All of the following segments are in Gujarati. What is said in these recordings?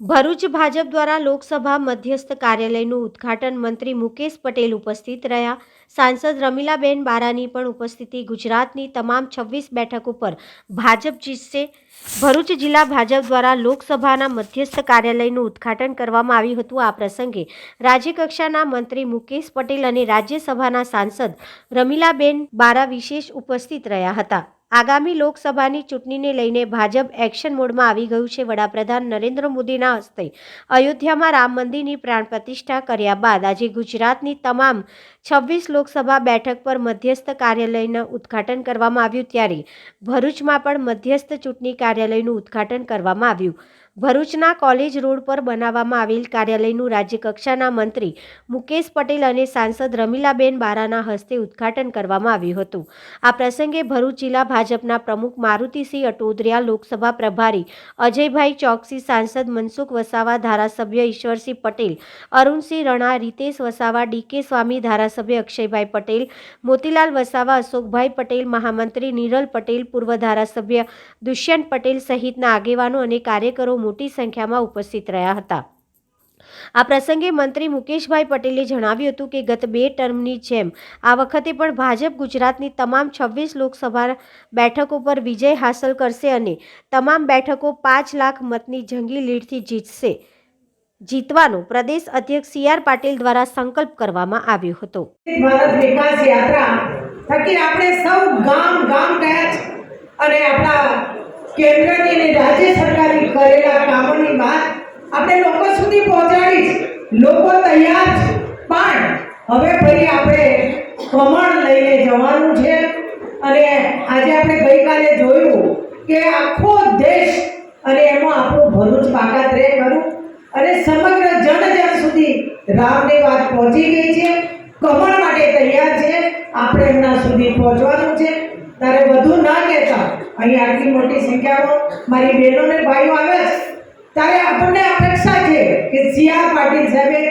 ભરૂચ ભાજપ દ્વારા લોકસભા મધ્યસ્થ કાર્યાલયનું ઉદ્ઘાટન મંત્રી મુકેશ પટેલ ઉપસ્થિત રહ્યા। સાંસદ રમીલાબેન બારાની પણ ઉપસ્થિતિ। ગુજરાતની તમામ 26 બેઠક ઉપર ભાજપ જીતશે। ભરૂચ જિલ્લા ભાજપ દ્વારા લોકસભાના મધ્યસ્થ કાર્યાલયનું ઉદ્ઘાટન કરવામાં આવ્યું હતું। આ પ્રસંગે રાજ્યકક્ષાના મંત્રી મુકેશ પટેલ અને રાજ્યસભાના સાંસદ રમીલાબેન બારા વિશેષ ઉપસ્થિત રહ્યા હતા। આગામી લોકસભાની ચૂંટણીને લઈને ભાજપ એક્શન મોડમાં આવી ગયું છે। વડાપ્રધાન નરેન્દ્ર મોદીના હસ્તે અયોધ્યામાં રામ મંદિરની પ્રાણ પ્રતિષ્ઠા કર્યા બાદ આજે ગુજરાતની તમામ 26 લોકસભા બેઠક પર મધ્યસ્થ કાર્યાલયનું ઉદ્ઘાટન કરવામાં આવ્યું, ત્યારે ભરૂચમાં પણ મધ્યસ્થ ચૂંટણી કાર્યાલયનું ઉદ્ઘાટન કરવામાં આવ્યું। ભરૂચના કોલેજ રોડ પર બનાવવામાં આવેલ કાર્યાલયનું રાજ્યકક્ષાના મંત્રી મુકેશ પટેલ અને સાંસદ રમીલાબેન બારાના હસ્તે ઉદ્ઘાટન કરવામાં આવ્યું હતું। આ પ્રસંગે ભરૂચ જિલ્લા ભાજપના પ્રમુખ મારુતિસિંહ અટોદરિયા, લોકસભા પ્રભારી અજયભાઈ ચોકસી, સાંસદ મનસુખ વસાવા, ધારાસભ્ય ઈશ્વરસિંહ પટેલ, અરુણસિંહ રણા, રીતેશ વસાવા, ડીકે સ્વામી, ધારાસભ્ય અક્ષયભાઈ પટેલ, મોતીલાલ વસાવા, અશોકભાઈ પટેલ, મહામંત્રી નિરલ પટેલ, પૂર્વ ધારાસભ્ય દુષ્યંત પટેલ સહિતના આગેવાનો અને કાર્યકરો મોટી સંખ્યામાં ઉપસ્થિત રહ્યા હતા। આ પ્રસંગે મંત્રી મુકેશભાઈ પટેલે જણાવ્યું હતું કે ગત 2 ટર્મની જેમ આ વખતે પણ ભાજપ ગુજરાતની તમામ 26 લોકસભા બેઠકો પર વિજય હાંસલ કરશે અને તમામ બેઠકો 5 લાખ મતની જંગી લીડથી જીતશે। જીતવાનો પ્રદેશ અધ્યક્ષ CR પાટીલ દ્વારા સંકલ્પ કરવામાં આવ્યો હતો। ભારત વિકાસ યાત્રા થકી આપણે સૌ ગામ ગામ ગયા છે અને આપણા કેન્દ્રની અને રાજ્ય સરકારની કરેલા કામોની વાત આપણે લોકો સુધી પહોંચાડી છે। લોકો તૈયાર છે, પણ હવે ફરી આપણે કમળ લઈને જવાનું છે અને આજે આપણે ગઈકાલે જોયું કે આખો દેશ અને એમાં આપણું ભરૂચ બાકાત રહે ખરું અને સમગ્ર જન સુધી રામની વાત પહોંચી ગઈ છે। કમળ માટે તૈયાર છે, આપણે એમના સુધી પહોંચવાનું છે। ત્યારે વધુ ના કહેતા અહીં આટલી મોટી સંખ્યામાં મારી બહેનો અને ભાઈઓ આવ્યા છે, ત્યારે આપણને અપેક્ષા છે કે CR પાટીલ સાહેબે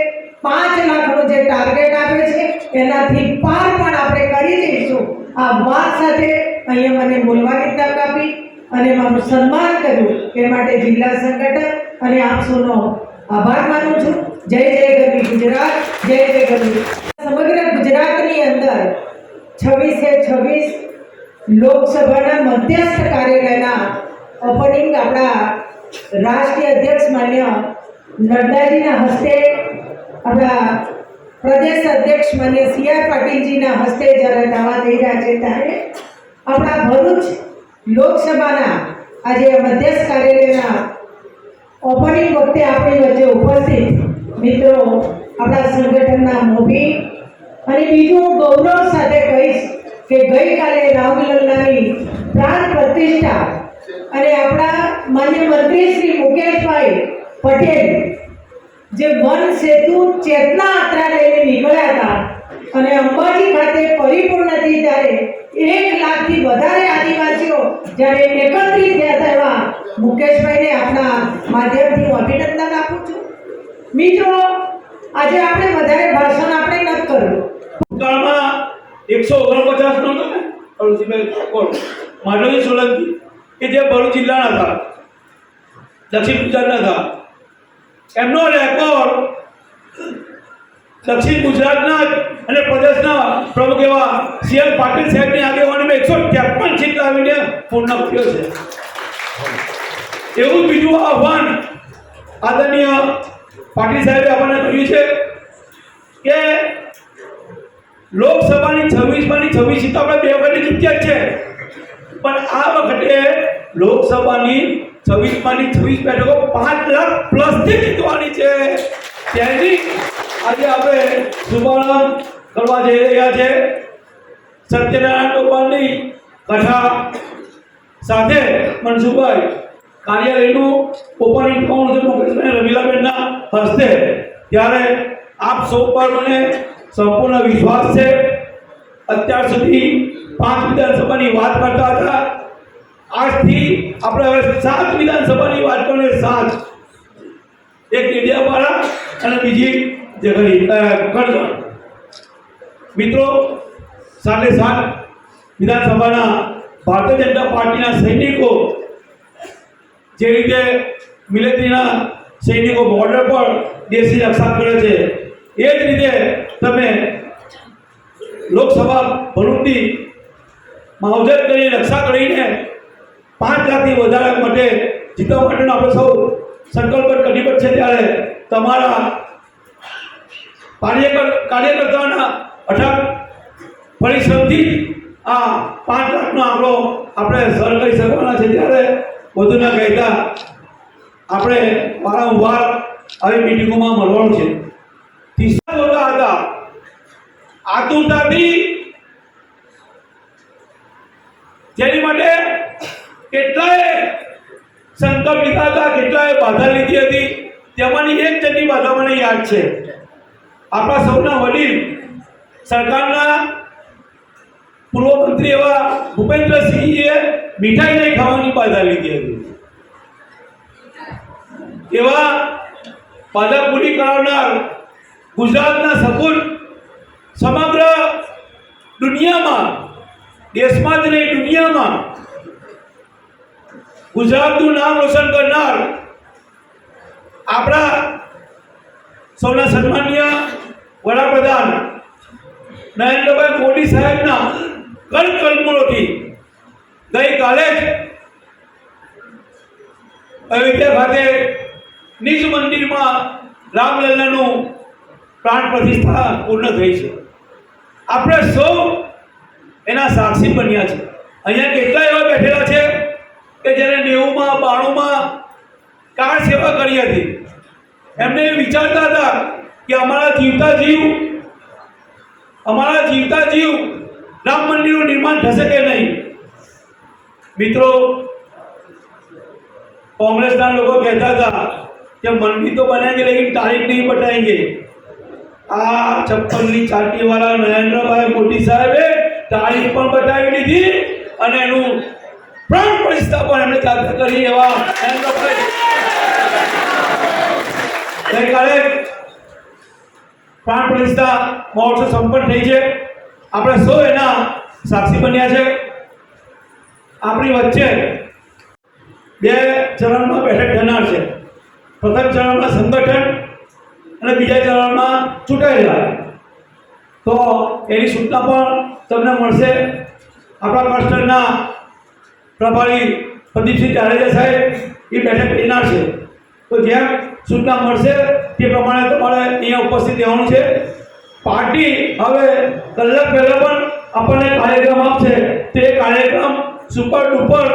5 લાખનો જે ટાર્ગેટ આપે છે એનાથી પાર પણ આપણે કરી દઈશું। આ વાત સાથે અહીંયા મને બોલવાની તક આપી અને મારું સન્માન કર્યું એ માટે જિલ્લા સંગઠન અને આપ સૌનો આભાર માનું છું। જય જય ગરવી ગુજરાત, જય જય ગરવી। સમગ્ર ગુજરાતની અંદર 26 લોકસભાના મધ્યસ્થ કાર્યાલયના ઓપનિંગ આપણા રાષ્ટ્રીય અધ્યક્ષ માન્ય નડ્ડાજીના હસ્તે, આપણા પ્રદેશ અધ્યક્ષ માન્ય CR પાટીલજીના હસ્તે જ્યારે થવા થઈ રહ્યા છે, ત્યારે આપણા ભરૂચ લોકસભાના આજે મધ્યસ્થ કાર્યાલયના ઓપનિંગ વખતે આપણી વચ્ચે ઉપસ્થિત મિત્રો આપણા સંગઠનના મોભી અને બીજું ગૌરવ સાથે કહીશ કે ગઈકાલે રામલલ્લાની પ્રાણ પ્રતિષ્ઠા અને આપણા માન્ય મંત્રી શ્રી મુકેશભાઈ પટેલ જે વન સેતુ ચેતના યાત્રા લઈને નીકળ્યા હતા અને અંબાજી ખાતે પરિપૂર્ણ થઈ ત્યારે 1 લાખથી વધારે આદિવાસીઓ જ્યારે એકત્રિત થયા હતા, એવા મુકેશભાઈને આપણા માધ્યમથી હું અભિનંદન આપું છું। મિત્રો, આજે આપણે વધારે ભાષણ આપણે નથી કર્યું। ભૂતકાળમાં 149 નો હતો ને અરુણસિંહભાઈ કોણ માધવજી સોલંકી કે જે ભરૂચ જિલ્લાના હતા, દક્ષિણ ગુજરાતના હતા, એમનો રેકોર્ડ દક્ષિણ ગુજરાતના અને પ્રદેશના પ્રમુખ એવા CR પાટીલ સાહેબની આગેવાનીમાં 153 સીટ લાવીને પૂર્ણ કર્યો છે। એવું બીજું આહ્વાન આદરણીય પાટીલ સાહેબે આપણને કર્યું છે કે લોકસભાની 26 સીટો આપણે 2 વખત જીત્યા છે, પણ આ વખતે લોકસભાની 26 બેઠકો 5 લાખ પ્લસથી જીતવાની છે। તેથી આજે આપણે શુભારંભ કરવા જઈ રહ્યા છે। સત્યનારાયણ ભગવાનની કથા સાથે મનસુખભાઈ કાર્યાલયનું ઓપનિંગ થવાનું છે રમીલાબેનના હસ્તે, ત્યારે આપ સૌ પર મને સંપૂર્ણ વિશ્વાસ છે। અત્યાર સુધી 5 વિધાનસભાની વાત કરતા હતા, આજથી આપણે હવે 7 વિધાનસભાની વાત કરીએ। 7, એક ડેડિયાપાડા અને બીજી જે કરજણ। મિત્રો, 7 વિધાનસભાના ભારતીય જનતા પાર્ટીના સૈનિકો જે રીતે મિલિટરીના સૈનિકો બોર્ડર પર દેશની રક્ષા કરે છે, એ જ રીતે તમે લોકસભા ભરૂચની માવજત કરીને રક્ષા કરીને 5 લાખથી વધારે માટે જીતવા માટેનો આપણે સૌ સંકલ્પ કટિબદ્ધ છે, ત્યારે તમારા કાર્યકર્તાઓના અઢાર પરિશ્રમથી આ 5 લાખનો આંકડો આપણે સર કરી શકવાના છે। ત્યારે વધુ ના કહેતા આપણે વારંવાર આવી મિટિંગોમાં મળવાનું છે। તીસરા જોતા હતા આતુરતાથી, જેની માટે કેટલાય સંકલ્પ લીધા હતા, કેટલાય બાધા લીધી હતી। તેમાંની એક જણની બાધા મને યાદ છે। આપણા સૌના વડીલ સરકારના પૂર્વ મંત્રી એવા ભૂપેન્દ્રસિંહજીએ મીઠાઈ નહીં ખાવાની બાધા લીધી હતી। એવા બાધા પૂરી કરાવનાર ગુજરાતના સપૂત સમગ્ર દુનિયામાં, દેશમાં જ નહીં દુનિયામાં ગુજરાતનું નામ રોશન કરનાર આપણા સૌના સન્માનીય વડાપ્રધાન નરેન્દ્રભાઈ મોદી સાહેબના કલ્પોથી ગઈકાલે જ અયોધ્યા ખાતે નિજ મંદિરમાં રામલલ્લાનું પ્રાણ પ્રતિષ્ઠા પૂર્ણ થઈ છે। આપણે સૌ એના સાક્ષી બન્યા છે। અહીંયા કેટલા એવા બેઠેલા છે કે જેને 90માં 92માં કાર સેવા કરી હતી। એમને વિચારતા હતા કે અમારા જીવતા જીવ રામ મંદિરનું નિર્માણ થશે કે નહીં। મિત્રો, कांग्रेसना लोग कहता था कि मंदिर तो बनाएंगे लेकिन तारीख नहीं बताएंगे। आ 56 चाटी वाला नरेंद्रभाई मोदी साहेबे तारीख पण बताવી દીધી અને એનું પ્રાણ પ્રતિષ્ઠા પણ એમણે જાતે કરી। એવા નરેન્દ્રભાઈ ગઈકાલે પ્રાણ પ્રતિષ્ઠા મહોત્સવ સંપન્ન થઈ છે। આપણે સૌ એના સાક્ષી બન્યા છે। આપણી વચ્ચે 2 ચરણમાં બેઠક થનાર છે। પ્રથમ ચરણમાં સંગઠન અને બીજા ચરણમાં ચૂંટાયેલા। તો એની સૂચના પણ તમને મળશે। આપણા ક્લસ્ટરના પ્રભારી પ્રદીપસિંહ જાડેજા સાહેબ એ બેઠક લેનાર છે। તો જેમ સૂચના મળશે તે પ્રમાણે તમારે અહીંયા ઉપસ્થિત રહેવાનું છે। પાર્ટી હવે કલાક પહેલા પણ આપણને કાર્યક્રમ આપશે। તે કાર્યક્રમ સુપર ડુપર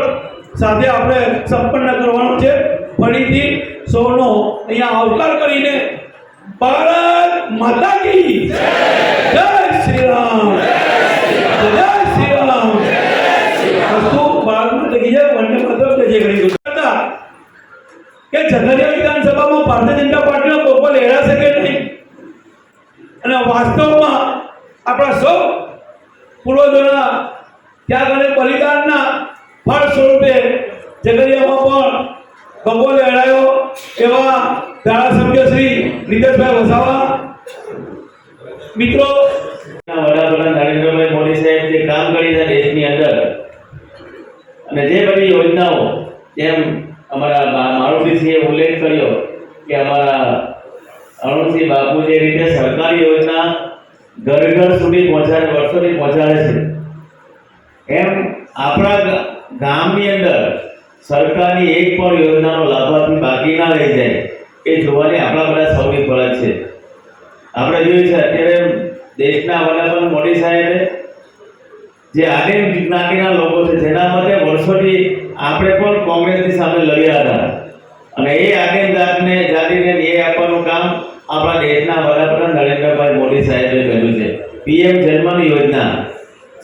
સાથે આપણે સંપન્ન કરવાનો છે। ફરીથી સૌનો અહીંયા આવકાર કરીને ભારત માતા કી જય શ્રી રામ, જય શ્રી રામ। અસ્તુ ભારત માતા કી જય, વંદે માતરમ, જય જય ગરી હતા કે ઝઘડિયા વિધાનસભામાં ભારતીય જનતા પાર્ટીનો કોપો લહેરાશે કે નહીં। અને વાસ્તવમાં આપણા સૌ પૂર્વજોના ત્યાગ અને બલિદાનના ફળ સ્વરૂપે ઝઘડિયામાં પણ ગગો લહેરાયો। એવા ધારાસભ્ય શ્રી રીતેશભાઈ વસાવા। મિત્રો, વડાપ્રધાન નરેન્દ્રભાઈ મોદી સાહેબ જે કામ કરી છે દેશની અંદર, અને જે બધી યોજનાઓ, જેમ અમારા મારુતિસિંહે ઉલ્લેખ કર્યો કે અમારા અરુણસિંહ બાપુ જે રીતે સરકારી યોજના ઘર ઘર સુધી પહોંચાડે, વર્ષોથી પહોંચાડે છે, એમ આપણા ગામની અંદર સરકારની એક પણ યોજનાનો લાભાર્થી બાકી ના રહી જાય એ જોવાની આપણા બધા સૌની ફરજ છે। આપણે જોયું છે અત્યારે દેશના વડાપ્રધાન મોદી સાહેબે જે આદિમ જ્ઞાતિના લોકો છે જેના માટે વર્ષોથી આપણે પણ કોંગ્રેસની સામે લડ્યા હતા, અને એ આદિમ જાતિને ન્યાય આપવાનું કામ આપણા દેશના વડાપ્રધાન નરેન્દ્રભાઈ મોદી સાહેબે કર્યું છે। પીએમ જન્મની યોજના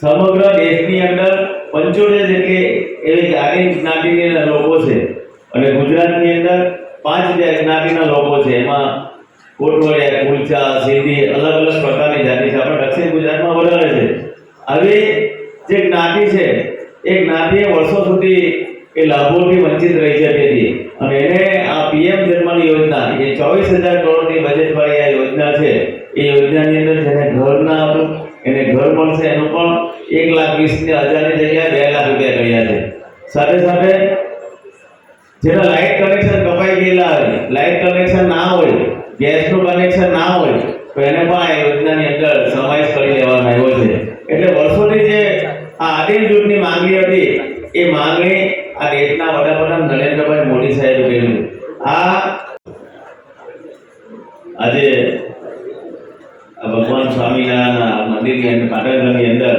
સમગ્ર દેશની અંદર 75 જેટલી એવી આદિમ જ્ઞાતિના લોકો છે, અને ગુજરાતની અંદર 5 જ્ઞાતિના લોકો છે। એમાં કોટવાડિયા, કુલચા, સિંધી, અલગ અલગ પ્રકારની જાતિ છે। આપણે દક્ષિણ ગુજરાતમાં વધારે છે। આવી જે જ્ઞાતિ છે એ જ્ઞાતિએ વર્ષો સુધી એ લાભોથી વંચિત રહી જતી હતી, અને એને આ પીએમ જન્મની યોજના એ 24,000 કરોડની બજેટવાળી આ યોજના છે, એ યોજનાની અંદર જેને ઘર ના હતું એને ઘર મળશે। એનું પણ 1,20,000ની જગ્યાએ 2 લાખ રૂપિયા કર્યા છે। સાથે સાથે જેના લાઇટ કનેક્શન કપાઈ ગયેલા હોય, લાઇટ કનેક્શન ના હોય, ગેસનું કનેક્શન ના હોય, તો એને પણ આ યોજનાની અંદર સમાવેશ કરી લેવામાં આવ્યો છે. એટલે વર્ષોની જે આ આદિમ જૂથની માંગણી હતી, એ માંગણી આ દેશના વડાપ્રધાન નરેન્દ્રભાઈ મોદી સાહેબે કર્યું. આજે ભગવાન સ્વામિનારાયણના મંદિરની અંદર પાટણની અંદર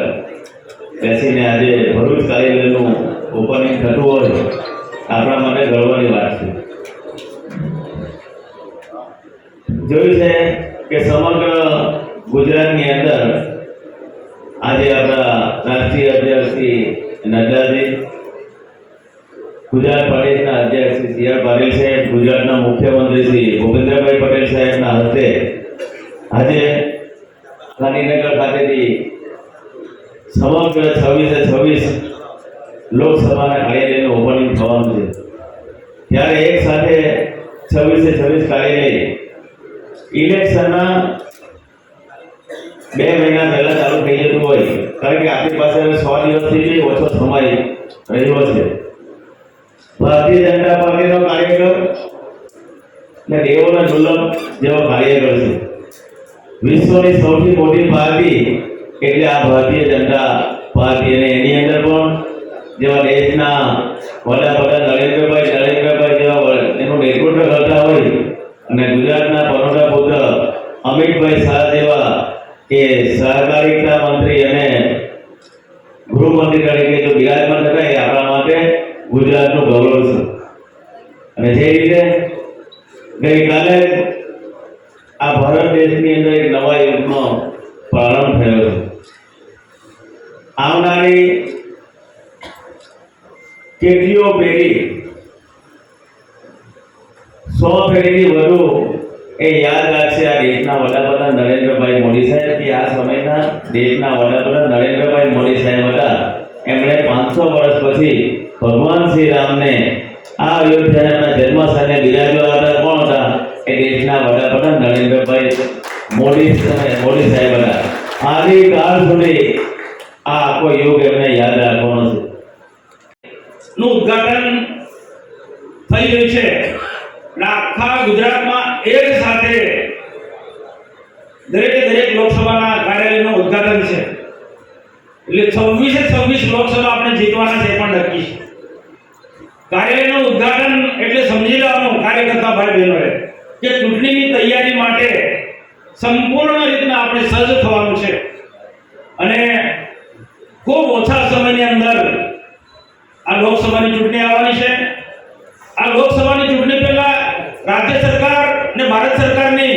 બેસીને આજે ભરૂચ કાર્યાલયનું ઓપનિંગ થતું હોય, આપણા માટે ગર્વની વાત છે. જોયું છે કે સમગ્ર ગુજરાતની અંદર આજે આપણા રાષ્ટ્રીય અધ્યક્ષ શ્રી નડ્ડાજી, ગુજરાત પ્રદેશના અધ્યક્ષ શ્રી સી આર પાટીલ સાહેબ, ગુજરાતના મુખ્યમંત્રી શ્રી ભૂપેન્દ્રભાઈ પટેલ સાહેબના હસ્તે આજે ગાંધીનગર ખાતેથી સમગ્ર 26 લોકસભાના કાર્યાલયનું ઓપનિંગ થવાનું છે. ત્યારે એક સાથે 26 કાર્યાલય ઇલેક્શનના 2 મહિના પહેલા ચાલુ થઈ જતું હોય, કારણ કે આપણી પાસે હવે 100 દિવસથી ઓછો સમય રહ્યો છે. ભારતીય જનતા પાર્ટીનો કાર્યકર ને દેવોના દુર્લભ જેવો કાર્યકર છે. વિશ્વની સૌથી મોટી પાર્ટી એટલે આ ભારતીય જનતા પાર્ટી, અને એની અંદર પણ જેવા દેશના વડાપ્રધાન નરેન્દ્રભાઈ જેવા એનું નેતૃત્વ કરતા હોય, અને ગુજરાતના પરોઢા પુત્ર અમિતભાઈ શાહ જેવા કે સહકારિતા મંત્રી અને ગૃહમંત્રી તરીકે જો બિરાજમાન થતા, એ આપણા માટે ગુજરાતનું ગૌરવ છે. અને જે રીતે ગઈકાલે આ ભારત દેશની અંદર એક નવા યુગનો પ્રારંભ થયો છે. આવનારી કેટલીઓ પેઢી, 100 પેઢીથી વધુ એ યાદ રાખશે આ દેશના વડાપ્રધાન નરેન્દ્રભાઈ મોદી સાહેબ, કે આ સમયના દેશના વડાપ્રધાન નરેન્દ્રભાઈ મોદી સાહેબ હતા. એમણે 500 વર્ષ પછી ભગવાન શ્રી રામને આ અયોધ્યાના જન્મસ્થાને બિરાજ્યા હતા. કોણ હતા? એ દેશના વડાપ્રધાન નરેન્દ્રભાઈ મોદી સાહેબ હતા. આદિકાળ સુધી આ આખો યુગ એમને યાદ રાખવાનો છે. નું ઉદ્ઘાટન થઈ રહ્યું છે. આખા ગુજરાતમાં એક સાથે દરેક લોકસભાના કાર્યાલયનું ઉદ્ઘાટન છે. એટલે 26 લોકસભા આપણે જીતવાના છે, પણ નક્કી છે. કાર્યાલયનું ઉદ્ઘાટન એટલે સમજી લેવાનું કાર્યકર્તા ભાઈ બહેનોએ કે ચૂંટણીની તૈયારી માટે સંપૂર્ણ રીતના આપણે સજ્જ થવાનું છે. અને ખૂબ ઓછા સમયની અંદર આ લોકસભાની ચૂંટણી આવવાની છે. આ લોકસભાની ચૂંટણી પહેલા રાજ્ય સરકાર અને ભારત સરકારની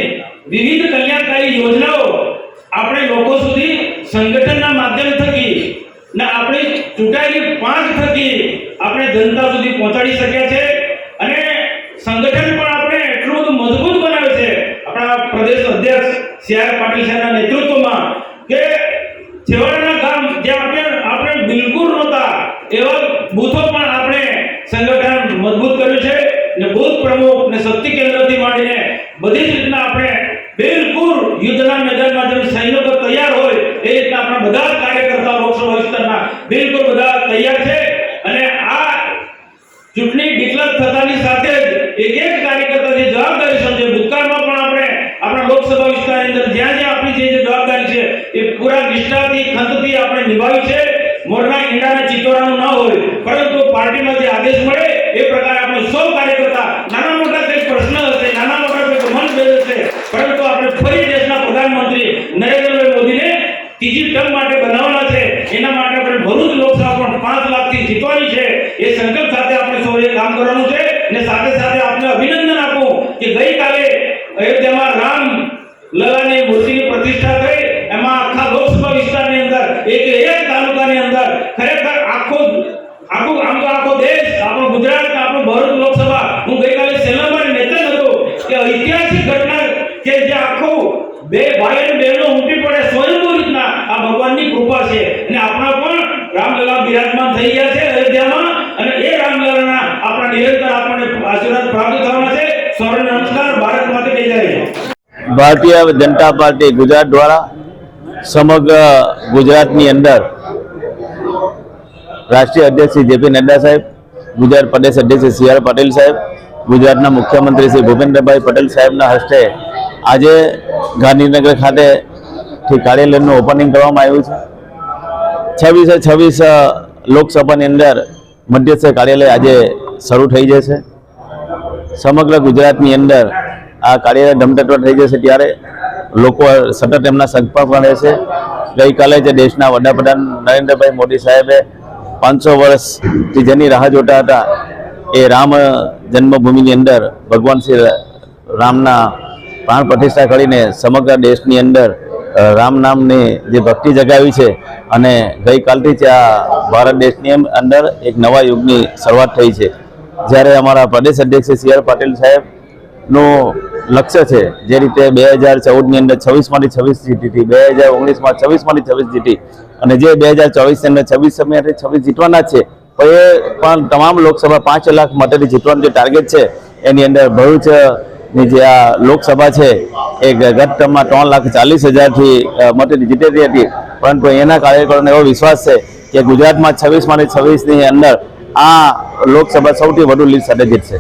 વિવિધ કલ્યાણકારી યોજનાઓ આપણે લોકો સુધી સંગઠનના માધ્યમ થકી ને આપણી ચૂંટાયેલી 5 થકી આપણે જનતા સુધી પહોંચાડી શક્યા છે. અને સંગઠન પણ આપણે એટલું બધું મજબૂત બનાવે છે આપણા પ્રદેશ અધ્યક્ષ સી આર પાટીલ સાહેબના નેતૃત્વમાં, કે છેવાડાના ગામ જે આપણે બિલકુલ નહોતા એવા બૂથો પણ આપણે સંગઠન મજબૂત કર્યું છે. ને બૂથ પ્રમુખ ને શક્તિ કેન્દ્રથી માંડીને બધી જ રીતના આપણે બિલકુલ યુદ્ધના મેદાનમાં જેમ સૈનિકો તૈયાર હોય એ રીતના આપણા બધા જ કાર્યકર્તાઓ લોકસભા વિસ્તારના બિલકુલ બધા તૈયાર છે. અને આ ચૂંટણી ડિક્લેર થતાની સાથે જ એક કાર્યકર્તાની જવાબદારી સમજે. ભૂતકાળમાં પણ આપણે આપણા લોકસભા વિસ્તારની અંદર જ્યાં આપણી જે જવાબદારી છે એ પૂરા નિષ્ઠાથી ખંતથી આપણે નિભાવી છે. મોરના ઈંડાના ચિતોરાનું ન હોય, પરંતુ પાર્ટીમાં જે આદેશ મળે એ પ્રકારે આપણે સૌ કાર્યકર્તા, નાના મોટા કંઈક પ્રશ્ન હશે, નાના મોટા કંઈક મનભેદ હશે, પરંતુ આપણે ફરી દેશના પ્રધાનમંત્રી નરેન્દ્રભાઈ મોદીને ત્રીજી ટર્મ માટે બનાવવાના છે. એના માટે આપણે ભરૂચ લોકસભા પણ 5 લાખથી જીતવાની છે. એ સંકલ્પ સાથે આપણે સૌએ કામ કરવાનું છે. અને સાથે સાથે આપણે અભિનંદન આપું કે ગઈકાલે અયોધ્યામાં રામ લલાની મૂર્તિની પ્રતિષ્ઠા થઈ. એમાં આખા લોકસભા વિસ્તારની અંદર એક તાલુકાની અંદર ખરેખર આખો દેશ, આપણો ગુજરાત, આપણો ભરૂચ લોકસભા, હું ગઈકાલે સેલમમાં નેતન હતો કે ઐતિહાસિક ઘટના કે જે આખું બે ભાઈ અને બહેનો ઉમટી પડે સ્વયંભૂ રીતના આ ભગવાનની કૃપા છે. અને આપણા પણ રામલલા બિરાજમાન થઈ ગયા છે અયોધ્યામાં. અને એ રામલલાના આપણા નિરંતર આપણને આશીર્વાદ પ્રાપ્ત થવાના છે. સૌને નમસ્કાર. ભારત માતા કી જય. ભારતીય જનતા પાર્ટી ગુજરાત દ્વારા સમગ્ર ગુજરાતની અંદર રાષ્ટ્રીય અધ્યક્ષ શ્રી જેપી નડ્ડા સાહેબ, ગુજરાત પ્રદેશ અધ્યક્ષ શ્રી સી આર પાટીલ સાહેબ ગુજરાતના મુખ્યમંત્રી શ્રી ભૂપેન્દ્રભાઈ પટેલ સાહેબના હસ્તે આજે ગાંધીનગર ખાતેથી કાર્યાલયનું ઓપનિંગ કરવામાં આવ્યું છે. 26 લોકસભાની અંદર મધ્યસ્થ કાર્યાલય આજે શરૂ થઈ જશે. સમગ્ર ગુજરાતની અંદર આ કાર્યાલય ધમધમતો થઈ જશે ત્યારે લોકો સતત એમના સંપર્કમાં રહેશે. ગઈકાલે જે દેશના વડાપ્રધાન નરેન્દ્રભાઈ મોદી સાહેબે 500 વર્ષથી જેની રાહ જોતા હતા એ રામ જન્મભૂમિની અંદર ભગવાન શ્રી રામના પ્રાણ પ્રતિષ્ઠા કરીને સમગ્ર દેશની અંદર રામ નામની જે ભક્તિ જગાવી છે અને ગઈકાલથી જ આ ભારત દેશની અંદર એક નવા યુગની શરૂઆત થઈ છે. જ્યારે અમારા પ્રદેશ અધ્યક્ષ સી આર પાટીલ સાહેબનું લક્ષ્ય છે જે રીતે 2014ની અંદર 26માંથી 26 જીતી હતી, 2019માં 26માંથી 26 જીતી અને જે 2024ની અંદર 26માંથી 26 જીતવાના છે, તો એ પણ તમામ લોકસભા 5 લાખ મતોથી જીતવાનું જે ટાર્ગેટ છે એની અંદર ભરૂચની જે આ લોકસભા છે એ ગત ટર્મમાં 3,40,000થી મતોથી જીતેલી હતી, પરંતુ એના કાર્યકરોને એવો વિશ્વાસ છે કે ગુજરાતમાં 26માંથી 26ની અંદર આ લોકસભા સૌથી વધુ લીડ સાથે જીતશે.